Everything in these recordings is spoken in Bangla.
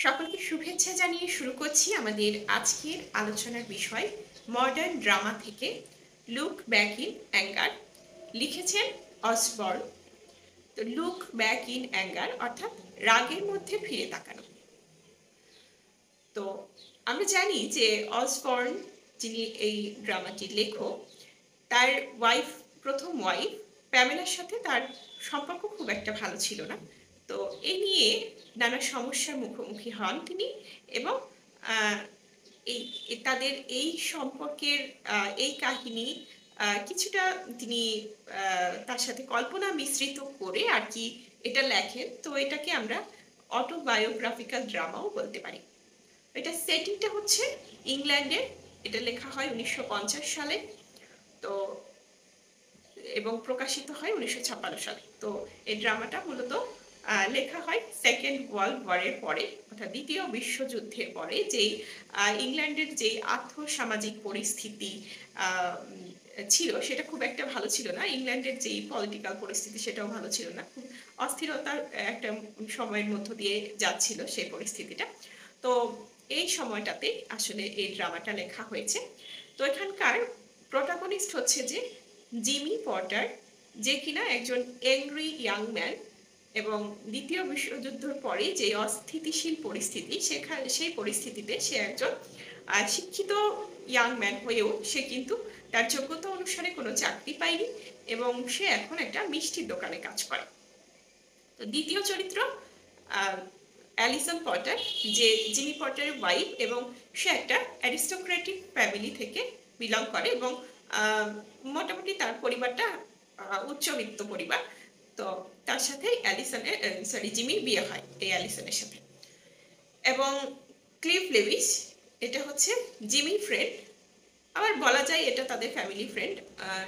সকলকে শুভেচ্ছা জানিয়ে শুরু করছি আমাদের আজকের আলোচনার বিষয় মডার্ন ড্রামা থেকে লুক ব্যাক ইন অ্যাঙ্গার। লিখেছেন অসবর্ন। তো লুক ব্যাক ইন অ্যাঙ্গার অর্থাৎ রাগের মধ্যে ফিরে তাকানো। তো আমরা জানি যে অসবর্ন, যিনি এই ড্রামাটির লেখক, তার প্রথম ওয়াইফ প্যামেলার সাথে তার সম্পর্ক খুব একটা ভালো ছিল না। তো এই নিয়ে নানা সমস্যার মুখোমুখি হন তিনি, এবং এই তাদের এই সম্পর্কের এই কাহিনী কিছুটা তিনি তার সাথে কল্পনা মিশ্রিত করে আর কি এটা লেখেন। তো এটাকে আমরা অটোবায়োগ্রাফিক্যাল ড্রামাও বলতে পারি। এটা সেটিংটা হচ্ছে ইংল্যান্ডের। এটা লেখা হয় 1950 সালে, তো এবং প্রকাশিত হয় 1956 সালে। তো এই ড্রামাটা মূলত লেখা হয় সেকেন্ড ওয়ার্ল্ড ওয়ারের পরে, অর্থাৎ দ্বিতীয় বিশ্বযুদ্ধের পরে, যেই ইংল্যান্ডের যেই আর্থসামাজিক পরিস্থিতি ছিল সেটা খুব একটা ভালো ছিল না। ইংল্যান্ডের যেই পলিটিক্যাল পরিস্থিতি সেটাও ভালো ছিল না, খুব অস্থিরতার একটা সময়ের মধ্য দিয়ে যাচ্ছিল সেই পরিস্থিতিটা। তো এই সময়টাতে আসলে এই ড্রামাটা লেখা হয়েছে। তো এখানকার প্রোটাগনিস্ট হচ্ছে যে জিমি পটার, যে কিনা একজন অ্যাংরি ইয়াং ম্যান, এবং দ্বিতীয় বিশ্বযুদ্ধের পরে যে অস্থিতিশীল পরিস্থিতি, সেই পরিস্থিতিতে সে একজন শিক্ষিত ইয়াং ম্যান হয়েও সে কিন্তু তার যোগ্যতা অনুসারে কোনো চাকরি পায়নি, এবং সে এখন একটা মিষ্টির দোকানে কাজ করে। তো দ্বিতীয় চরিত্র অ্যালিসন পটার, যে জিমি পটারের ওয়াইফ, এবং সে একটা অ্যারিস্টোক্রেটিক ফ্যামিলি থেকে বিলং করে, এবং মোটামুটি তার পরিবারটা উচ্চবিত্ত পরিবার। তো তার সাথে জিমির বিয়ে হয় এই অ্যালিসনের সাথে। এবং ক্লিফ লেভিস, এটা হচ্ছে জিমির ফ্রেন্ড, আবার বলা যায় এটা তাদের ফ্যামিলি ফ্রেন্ড।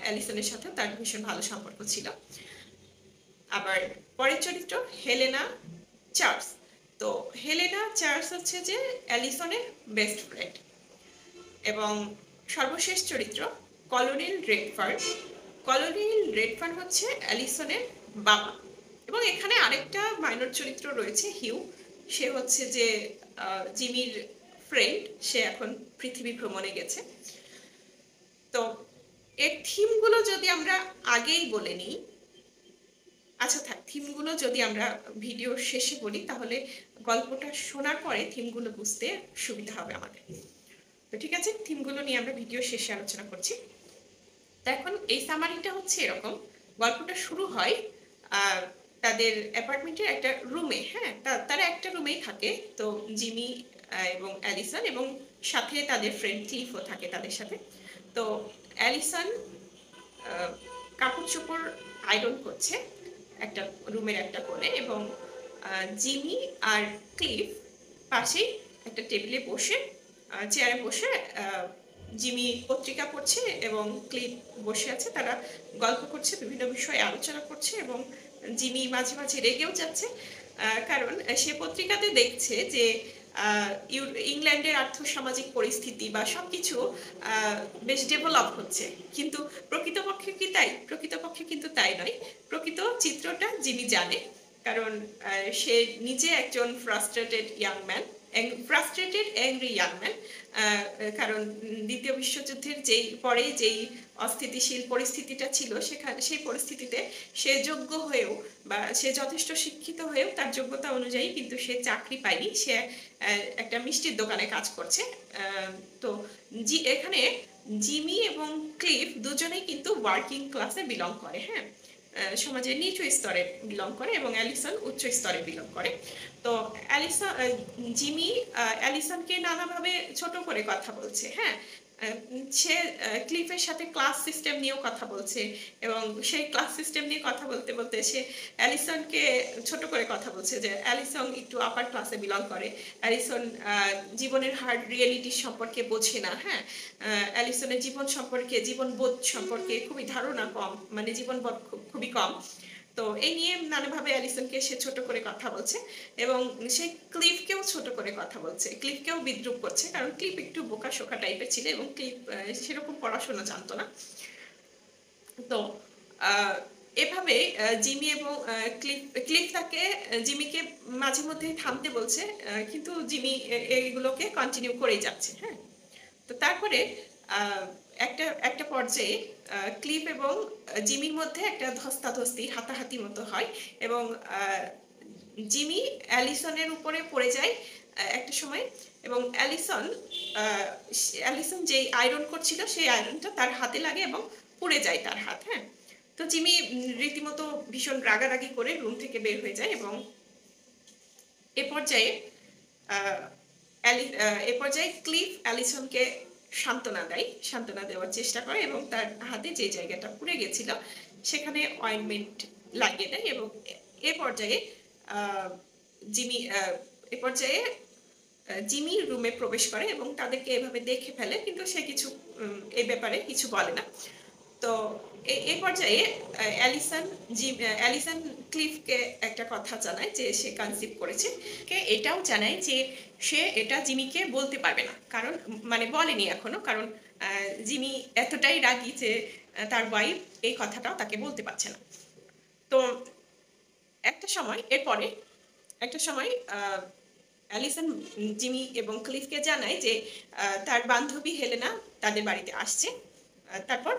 অ্যালিসনের সাথে তার ভীষণ ভালো সম্পর্ক ছিল। আবার পরের চরিত্র হেলেনা চার্লস। তো হেলেনা চার্লস হচ্ছে যে অ্যালিসনের বেস্ট ফ্রেন্ড। এবং সর্বশেষ চরিত্র কলোনেল রেডফার্ন। কলোনেল রেডফার্ন হচ্ছে অ্যালিসনের বাবা। এবং এখানে আরেকটা মাইনর চরিত্র রয়েছে হিউ, সে হচ্ছে যে জিমির ফ্রেন্ড, সে এখন পৃথিবী ভ্রমণে গেছে। তো এর থিমগুলো যদি আমরা আগেই বলে নিই, আচ্ছা থাক, থিমগুলো যদি আমরা ভিডিও শেষে বলি তাহলে গল্পটা শোনার পরে থিমগুলো বুঝতে সুবিধা হবে আমাদের। তো ঠিক আছে, থিমগুলো নিয়ে আমরা ভিডিও শেষে আলোচনা করছি। তো এখন এই সামারিটা হচ্ছে এরকম। গল্পটা শুরু হয় তাদের অ্যাপার্টমেন্টের একটা রুমে। হ্যাঁ, তারা একটা রুমেই থাকে। তো জিমি এবং অ্যালিসন, এবং সাথে তাদের ফ্রেন্ড ক্লিফও থাকে তাদের সাথে। তো অ্যালিসন কাপড় চোপড় আয়রন করছে একটা রুমের একটা কোণে, এবং জিমি আর ক্লিফ পাশেই একটা টেবিলে বসে, চেয়ারে বসে জিমি পত্রিকা পড়ছে এবং ক্লিফ বসে আছে। তারা গল্প করছে, বিভিন্ন বিষয়ে আলোচনা করছে, এবং জিমি মাঝে মাঝে রেগেও যাচ্ছে, কারণ সে পত্রিকাতে দেখছে যে ইংল্যান্ডের আর্থসামাজিক পরিস্থিতি বা সবকিছু বেশ ডেভেলপ হচ্ছে, কিন্তু প্রকৃতপক্ষে কি তাই? প্রকৃতপক্ষে কিন্তু তাই নয়। প্রকৃত চিত্রটা জিমি জানে, কারণ সে নিজে একজন ফ্রাস্ট্রেটেড অ্যাংরি ইয়াং ম্যান। কারণ দ্বিতীয় বিশ্বযুদ্ধের যেই অস্থিতিশীল পরিস্থিতিটা ছিল, সেই পরিস্থিতিতে সে যোগ্য হয়েও বা সে যথেষ্ট শিক্ষিত হয়েও তার যোগ্যতা অনুযায়ী কিন্তু সে চাকরি পায়নি। সে একটা মিষ্টির দোকানে কাজ করছে। তো এখানে জিমি এবং ক্লিফ দুজনেই কিন্তু ওয়ার্কিং ক্লাসে বিলং করে। হ্যাঁ, সমাজের নিচু স্তরে বিলং করে, এবং অ্যালিসন উচ্চ স্তরে বিলং করে। তো জিমি অ্যালিসনকে নানাভাবে ছোট করে কথা বলছে। হ্যাঁ, সে ক্লিফের সাথে ক্লাস সিস্টেম নিয়েও কথা বলছে, এবং সেই ক্লাস সিস্টেম নিয়ে কথা বলতে বলতে সে অ্যালিসনকে ছোট করে কথা বলছে যে অ্যালিসন একটু আপার ক্লাসে বিলং করে, অ্যালিসন জীবনের হার্ড রিয়েলিটি সম্পর্কে বোঝে না। হ্যাঁ, অ্যালিসনের জীবনবোধ সম্পর্কে খুবই ধারণা কম, মানে জীবনবোধ খুবই কম। তো এই নিয়ে নানাভাবে অ্যালিসনকে সে ছোট করে কথা বলছে, এবং সে ক্লিফকেও ছোট করে কথা বলছে, ক্লিফকেও বিদ্রুপ করছে, কারণ ক্লিফ একটু বোকা শোকা টাইপের ছিল, এবং ক্লিফ সেরকম পড়াশোনা জানতো না। তো এভাবে জিমি এবং ক্লিফ তাকে জিমিকে মাঝে মধ্যে থামতে বলছে, কিন্তু জিমি এইগুলোকে কন্টিনিউ করেই যাচ্ছে। হ্যাঁ, তো তারপরে আহ, একটা একটা পর্যায়ে ক্লিফ এবং জিমির মধ্যে একটা ধস্তাধস্তি হাতাহাতি মতো হয়, এবং জিমি অ্যালিসনের উপরে পড়ে যায় একটা সময়, এবং অ্যালিসন যেই আয়রন করছিল সেই আয়রনটা তার হাতে লাগে এবং পুড়ে যায় তার হাত। হ্যাঁ, তো জিমি রীতিমতো ভীষণ রাগারাগি করে রুম থেকে বের হয়ে যায়, এবং এ পর্যায়ে আহ, এ পর্যায়ে ক্লিফ অ্যালিসনকে সান্ত্বনা দেওয়ার চেষ্টা করে, এবং তার হাতে যে জায়গাটা পুড়ে গেছিল সেখানে অয়েন্টমেন্ট লাগিয়ে দেয়, এবং এ পর্যায়ে আহ, জিমি এ পর্যায়ে জিমি রুমে প্রবেশ করে এবং তাদেরকে এভাবে দেখে ফেলে, কিন্তু সে কিছু এই ব্যাপারে কিছু বলে না। তো এই পর্যায়ে অ্যালিসন ক্লিফকে একটা কথা জানায় যে সে কনসিভ করেছে, কে এটাও জানায় যে সে এটা জিমিকে বলতে পারবে না, কারণ মানে বলেনি এখনো, কারণ জিমি এতটাই রাগী যে তার ওয়াইফ এই কথাটাও তাকে বলতে পারছে না। তো একটা সময় অ্যালিসন জিমি এবং ক্লিফকে জানায় যে তার বান্ধবী হেলেনা তাদের বাড়িতে আসছে। তারপর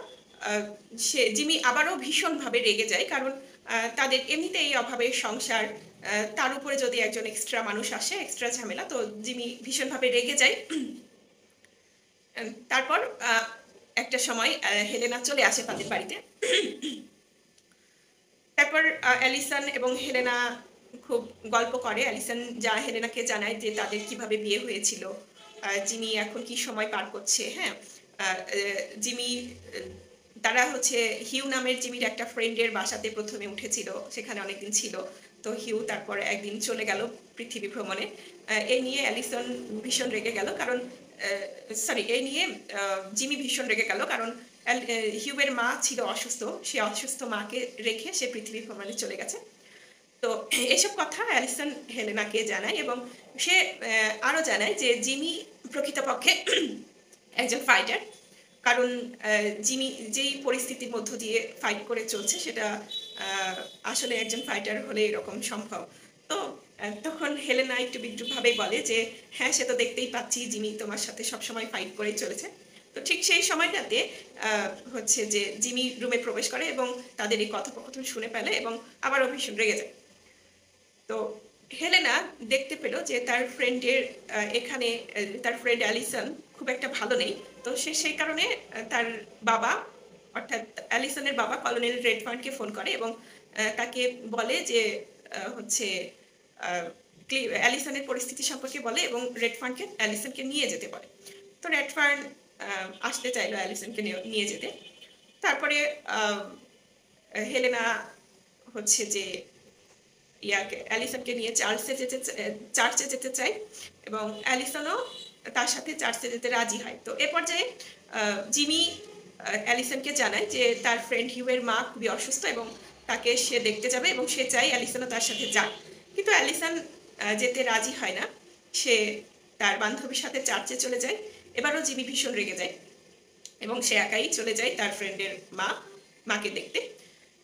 জিমি আবারও ভীষণভাবে রেগে যায়, কারণ তাদের এমনিতেই এই অভাবের সংসার, তার উপরে যদি একজন এক্সট্রা মানুষ আসে, এক্সট্রা ঝামেলা, তো জিমি ভীষণভাবে রেগে যায়। তারপর একটা সময় হেলেনা চলে আসে তাদের বাড়িতে। তারপর অ্যালিসন এবং হেলেনা খুব গল্প করে। অ্যালিসন হেলেনাকে জানায় যে তাদের কিভাবে বিয়ে হয়েছিল, জিমি এখন কি সময় পার করছে। হ্যাঁ, জিমি তারা হচ্ছে হিউ নামের জিমির একটা ফ্রেন্ডের বাসাতে প্রথমে উঠেছিল, সেখানে অনেকদিন ছিল। তো হিউ তারপর একদিন চলে গেল পৃথিবী ভ্রমণে। এই নিয়ে অ্যালিসন ভীষণ রেগে গেল, কারণ এই নিয়ে জিমি ভীষণ রেগে গেল, কারণ হিউবের মা ছিল অসুস্থ, সে অসুস্থ মাকে রেখে সে পৃথিবী ভ্রমণে চলে গেছে। তো এসব কথা অ্যালিসন হেলেনাকে জানায়, এবং সে আরও জানায় যে জিমি প্রকৃতপক্ষে একজন ফাইটার, কারণ জিমি যেই পরিস্থিতির মধ্য দিয়ে ফাইট করে চলছে সেটা আসলে একজন ফাইটার হলে এরকম সম্ভব। তো তখন হেলেনা একটু বিদ্রুপভাবেই বলে যে হ্যাঁ, সে তো দেখতেই পাচ্ছি জিমি তোমার সাথে সবসময় ফাইট করেই চলেছে। তো ঠিক সেই সময়টাতে হচ্ছে যে জিমি রুমে প্রবেশ করে এবং তাদের এই কথোপকথন শুনে ফেলে এবং আবারও ভীষণ রেগে যায়। তো হেলেনা দেখতে পেল যে তার ফ্রেন্ডের এখানে তার ফ্রেন্ড অ্যালিসন খুব একটা ভালো নেই। তো সে সেই কারণে তার বাবা, অর্থাৎ অ্যালিসনের বাবা কলোনেল রেডফার্নকে ফোন করে এবং তাকে বলে যে হচ্ছে অ্যালিসনের পরিস্থিতি সম্পর্কে বলে এবং রেডফার্নকে অ্যালিসনকে নিয়ে যেতে বলে। তো রেডফার্ন আসতে চাইলো অ্যালিসনকে নিয়ে যেতে। তারপরে হেলেনা হচ্ছে যে অ্যালিসনকে নিয়ে চার্চে যেতে চাই, এবং অ্যালিসনও তার সাথে চার্চে যেতে রাজি হয়। তো এ পর্যায়ে জিমি অ্যালিসনকে জানায় যে তার ফ্রেন্ড হিউয়ের মা খুবই অসুস্থ এবং তাকে সে দেখতে যাবে, এবং সে চাই অ্যালিসনও তার সাথে যাক। কিন্তু অ্যালিসন যেতে রাজি হয় না, সে তার বান্ধবীর সাথে চার্চে চলে যায়। এবারও জিমি ভীষণ রেগে যায় এবং সে একাই চলে যায় তার ফ্রেন্ডের মাকে দেখতে।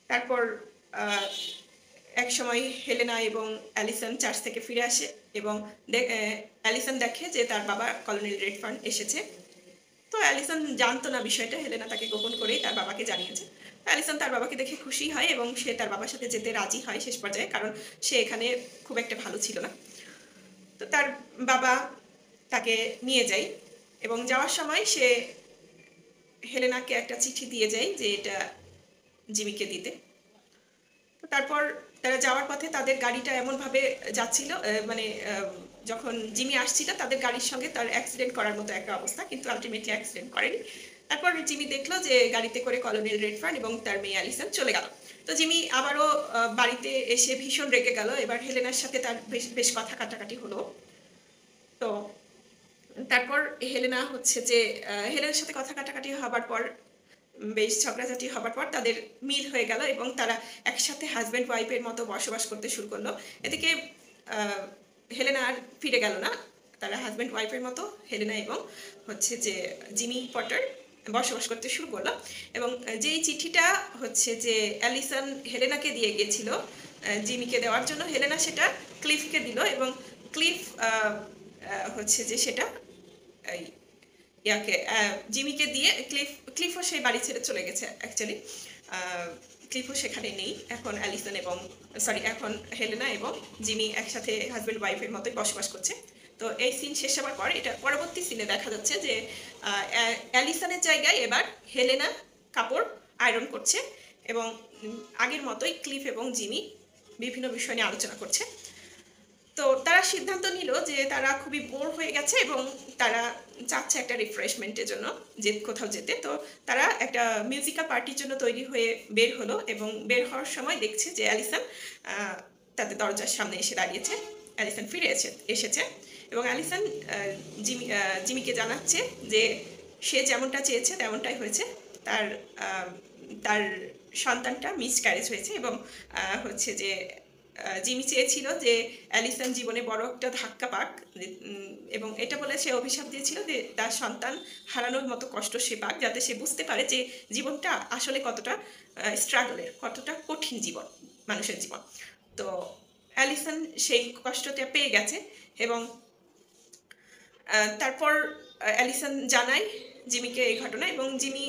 তারপর এক সময় হেলেনা এবং অ্যালিসন চার্চ থেকে ফিরে আসে এবং অ্যালিসন দেখে যে তার বাবা কলোনেল রেডফার্ন এসেছে। তো অ্যালিসন জানতো না বিষয়টা, হেলেনা তাকে গোপন করেই তার বাবাকে জানিয়েছে। অ্যালিসন তার বাবাকে দেখে খুশি হয় এবং সে তার বাবার সাথে যেতে রাজি হয় শেষ পর্যায়ে, কারণ সে এখানে খুব একটা ভালো ছিল না। তো তার বাবা তাকে নিয়ে যায় এবং যাওয়ার সময় সে হেলেনাকে একটা চিঠি দিয়ে যায় যে এটা জিমিকে দিতে। তো তারপর তারা যাওয়ার পথে তাদের গাড়িটা এমনভাবে যাচ্ছিল, মানে যখন জিমি আসছিল তাদের গাড়ির সঙ্গে তার অ্যাক্সিডেন্ট করার মতো একটা অবস্থা, কিন্তু আলটিমেটলি অ্যাক্সিডেন্ট করেনি। তারপর জিমি দেখলো যে গাড়িতে করে কলোনেল রেডফার্ন এবং তার মেয়ে অ্যালিসন চলে গেল। তো জিমি আবারও বাড়িতে এসে ভীষণ রেগে গেল। এবার হেলেনার সাথে তার বেশ কথা কাটাকাটি হলো। তো তারপর হেলেনা হচ্ছে যে হেলেনার সাথে কথা কাটাকাটি হবার পর, বেশ ঝগড়াঝাটি হবার পর তাদের মিল হয়ে গেল এবং তারা একসাথে হাজব্যান্ড ওয়াইফের মতো বসবাস করতে শুরু করলো। এদিকে হেলেনা আর ফিরে গেল না, তারা হাজব্যান্ড ওয়াইফের মতো হেলেনা এবং হচ্ছে যে জিমি পটার বসবাস করতে শুরু করলো। এবং যেই চিঠিটা হচ্ছে যে অ্যালিসন হেলেনাকে দিয়ে গিয়েছিল জিমিকে দেওয়ার জন্য, হেলেনা সেটা ক্লিফকে দিল এবং ক্লিফ হচ্ছে যে সেটা এই ইয়াকে জিমিকে দিয়ে ক্লিফও সেই বাড়ি ছেড়ে চলে গেছে অ্যাকচুয়ালি। ক্লিফও সেখানে নেই এখন। অ্যালিসন এবং এখন হেলেনা এবং জিমি একসাথে হাজব্যান্ড ওয়াইফের মতোই বসবাস করছে। তো এই সিন শেষ হওয়ার পর এটা পরবর্তী সিনে দেখা যাচ্ছে যে অ্যালিসনের জায়গায় এবার হেলেনা কাপড় আয়রন করছে এবং আগের মতোই ক্লিফ এবং জিমি বিভিন্ন বিষয় নিয়ে আলোচনা করছে। তো তারা সিদ্ধান্ত নিল যে তারা খুবই বোর হয়ে গেছে এবং তারা চাচ্ছে একটা রিফ্রেশমেন্টের জন্য কোথাও যেতে। তো তারা একটা মিউজিক্যাল পার্টির জন্য তৈরি হয়ে বের হলো এবং বের হওয়ার সময় দেখছে যে অ্যালিসন তাদের দরজার সামনে এসে দাঁড়িয়েছে। অ্যালিসন ফিরে এসেছে এবং অ্যালিসন জিমিকে জানাচ্ছে যে সে যেমনটা চেয়েছে তেমনটাই হয়েছে। তার তার সন্তানটা মিসক্যারেজ হয়েছে এবং হচ্ছে যে জিমি চেয়েছিল যে অ্যালিসন জীবনে বড় একটা ধাক্কা পাক এবং এটা বলে সে অভিশাপ দিয়েছিল যে তার সন্তান হারানোর মতো কষ্ট সে পাক, যাতে সে বুঝতে পারে যে জীবনটা আসলে কতটা স্ট্রাগলের, কতটা কঠিন জীবন মানুষের জীবন। তো অ্যালিসন সেই কষ্টটা পেয়ে গেছে এবং তারপর অ্যালিসন জানায় জিমিকে এই ঘটনা এবং জিমি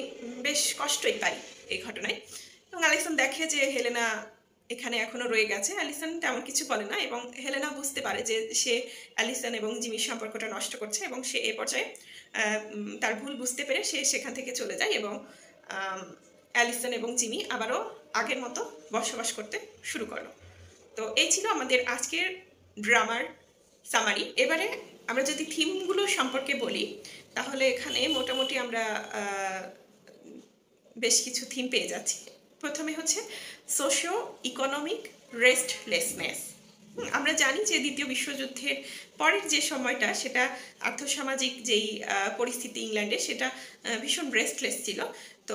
বেশ কষ্টই পায় এই ঘটনায়। এবং অ্যালিসন দেখে যে হেলেনা এখানে এখনো রয়ে গেছে। অ্যালিসন তেমন কিছু বলে না এবং হেলেনা বুঝতে পারে যে সে অ্যালিসন এবং জিমির সম্পর্কটা নষ্ট করছে এবং সে এ পর্যায়ে তার ভুল বুঝতে পেরে সে সেখান থেকে চলে যায় এবং অ্যালিসন এবং জিমি আবারও আগের মতো বসবাস করতে শুরু করলো। তো এই ছিল আমাদের আজকের ড্রামার সামারি। এবারে আমরা যদি থিমগুলো সম্পর্কে বলি তাহলে এখানে মোটামুটি আমরা বেশ কিছু থিম পেয়ে যাচ্ছি। প্রথমে হচ্ছে সোশিও ইকোনমিক রেস্টলেসনেস। আমরা জানি যে দ্বিতীয় বিশ্বযুদ্ধের পরের যে সময়টা সেটা আর্থসামাজিক যেই পরিস্থিতি ইংল্যান্ডে সেটা ভীষণ রেস্টলেস ছিল। তো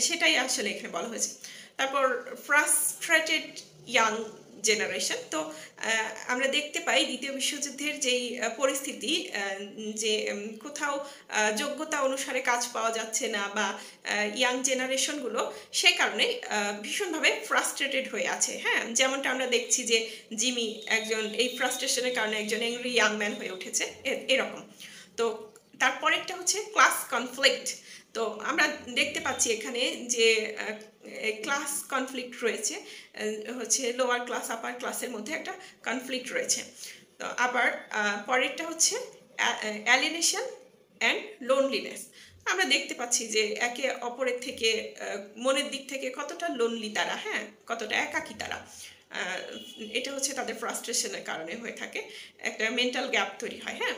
সেটাই আসলে এখানে বলা হয়েছে। তারপর ফ্রাস্ট্রেটেড ইয়াং জেনারেশন। তো আমরা দেখতে পাই দ্বিতীয় বিশ্বযুদ্ধের যেই পরিস্থিতি, যে কোথাও যোগ্যতা অনুসারে কাজ পাওয়া যাচ্ছে না বা ইয়াং জেনারেশনগুলো সে কারণে ভীষণভাবে ফ্রাস্ট্রেটেড হয়ে আছে। হ্যাঁ, যেমনটা আমরা দেখছি যে জিমি একজন এই ফ্রাস্ট্রেশনের কারণে একজন অ্যাংরি ইয়াং ম্যান হয়ে উঠেছে এরকম। তো তারপরেরটা হচ্ছে ক্লাস কনফ্লিক্ট। তো আমরা দেখতে পাচ্ছি এখানে যে ক্লাস কনফ্লিক্ট রয়েছে, হচ্ছে লোয়ার ক্লাস আপার ক্লাসের মধ্যে একটা কনফ্লিক্ট রয়েছে। তো আবার পরেরটা হচ্ছে অ্যালিনেশন অ্যান্ড লোনলিনেস। আমরা দেখতে পাচ্ছি যে একে অপরের থেকে মনের দিক থেকে কতটা লোনলি তারা, হ্যাঁ, কতটা একাকী তারা। এটা হচ্ছে তাদের ফ্রাস্ট্রেশনের কারণে হয়ে থাকে, একটা মেন্টাল গ্যাপ তৈরি হয়। হ্যাঁ,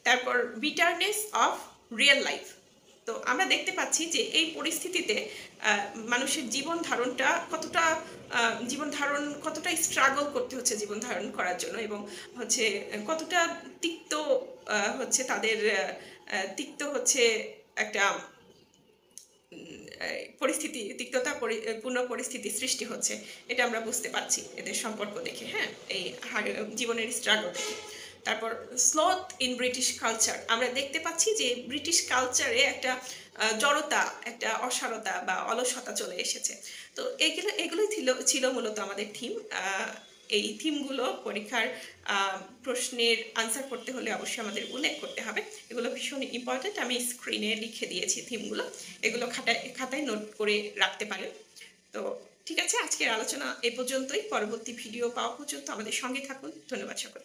তারপর বিটারনেস অফ রিয়েল লাইফ। তো আমরা দেখতে পাচ্ছি যে এই পরিস্থিতিতে মানুষের জীবন ধারণ কতটা স্ট্রাগল করতে হচ্ছে জীবন ধারণ করার জন্য এবং হচ্ছে কতটা তিক্ত হচ্ছে তাদের তিক্ত হচ্ছে একটা পরিস্থিতি, তিক্ততাপূর্ণ পরিস্থিতি সৃষ্টি হচ্ছে। এটা আমরা বুঝতে পারছি এদের সম্পর্ক দেখে, হ্যাঁ, এই জীবনের স্ট্রাগল দেখে। তারপর স্লোথ ইন ব্রিটিশ কালচার। আমরা দেখতে পাচ্ছি যে ব্রিটিশ কালচারে একটা জড়তা, একটা অসারতা বা অলসতা চলে এসেছে। তো এগুলোই ছিল মূলত আমাদের থিম। এই থিমগুলো পরীক্ষার প্রশ্নের আনসার করতে হলে অবশ্যই আমাদের উল্লেখ করতে হবে। এগুলো ভীষণ ইম্পর্টেন্ট। আমি স্ক্রিনে লিখে দিয়েছি থিমগুলো, এগুলো খাতায় নোট করে রাখতে পারেন। তো ঠিক আছে, আজকের আলোচনা এ পর্যন্তই। পরবর্তী ভিডিও পাওয়া পর্যন্ত আমাদের সঙ্গে থাকুন। ধন্যবাদ সকলকে।